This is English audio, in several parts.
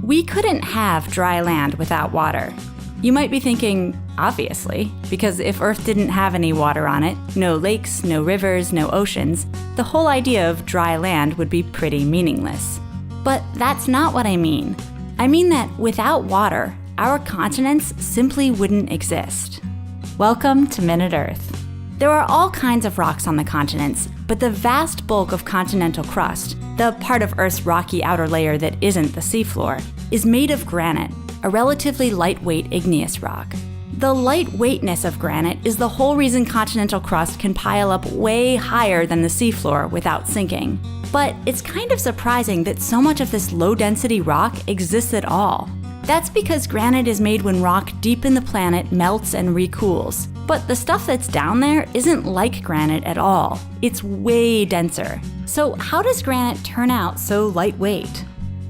We couldn't have dry land without water. You might be thinking, obviously, because if Earth didn't have any water on it, no lakes, no rivers, no oceans, the whole idea of dry land would be pretty meaningless. But that's not what I mean. I mean that without water, our continents simply wouldn't exist. Welcome to Minute Earth. There are all kinds of rocks on the continents, but the vast bulk of continental crust, the part of Earth's rocky outer layer that isn't the seafloor, is made of granite, a relatively lightweight igneous rock. The lightweightness of granite is the whole reason continental crust can pile up way higher than the seafloor without sinking. But it's kind of surprising that so much of this low-density rock exists at all. That's because granite is made when rock deep in the planet melts and recools. But the stuff that's down there isn't like granite at all. It's way denser. So how does granite turn out so lightweight?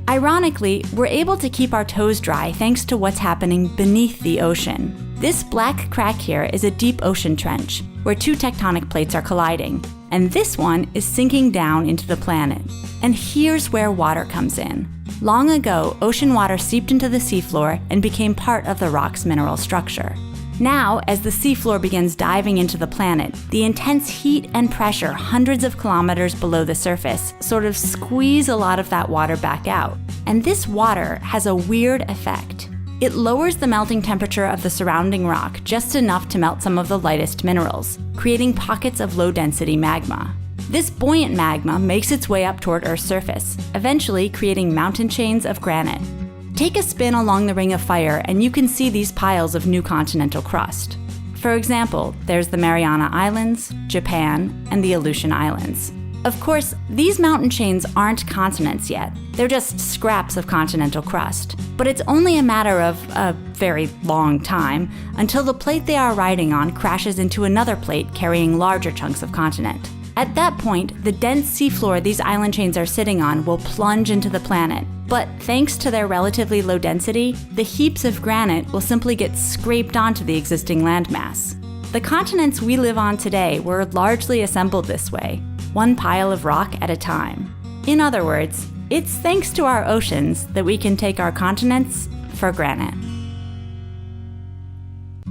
Ironically, we're able to keep our toes dry thanks to what's happening beneath the ocean. This black crack here is a deep ocean trench, where two tectonic plates are colliding, and this one is sinking down into the planet. And here's where water comes in. Long ago, ocean water seeped into the seafloor and became part of the rock's mineral structure. Now, as the seafloor begins diving into the planet, the intense heat and pressure hundreds of kilometers below the surface sort of squeeze a lot of that water back out. And this water has a weird effect. It lowers the melting temperature of the surrounding rock just enough to melt some of the lightest minerals, creating pockets of low-density magma. This buoyant magma makes its way up toward Earth's surface, eventually creating mountain chains of granite. Take a spin along the Ring of Fire and you can see these piles of new continental crust. For example, there's the Mariana Islands, Japan, and the Aleutian Islands. Of course, these mountain chains aren't continents yet. They're just scraps of continental crust. But it's only a matter of a very long time until the plate they are riding on crashes into another plate carrying larger chunks of continent. At that point, the dense seafloor these island chains are sitting on will plunge into the planet. But thanks to their relatively low density, the heaps of granite will simply get scraped onto the existing landmass. The continents we live on today were largely assembled this way, one pile of rock at a time. In other words, it's thanks to our oceans that we can take our continents for granted.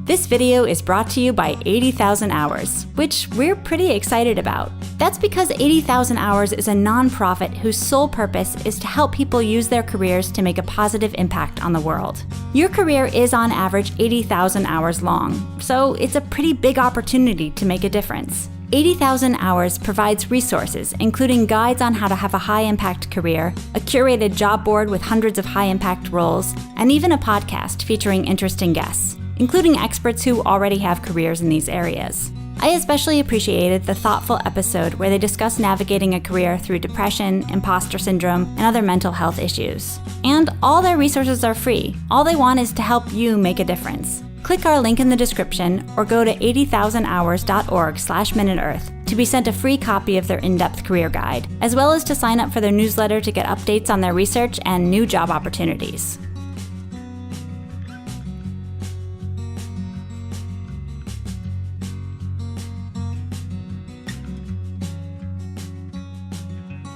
This video is brought to you by 80,000 Hours, which we're pretty excited about. That's because 80,000 Hours is a nonprofit whose sole purpose is to help people use their careers to make a positive impact on the world. Your career is on average 80,000 hours long, so it's a pretty big opportunity to make a difference. 80,000 Hours provides resources, including guides on how to have a high-impact career, a curated job board with hundreds of high-impact roles, and even a podcast featuring interesting guests, including experts who already have careers in these areas. I especially appreciated the thoughtful episode where they discuss navigating a career through depression, imposter syndrome, and other mental health issues. And all their resources are free. All they want is to help you make a difference. Click our link in the description or go to 80,000hours.org/MinuteEarth to be sent a free copy of their in-depth career guide, as well as to sign up for their newsletter to get updates on their research and new job opportunities.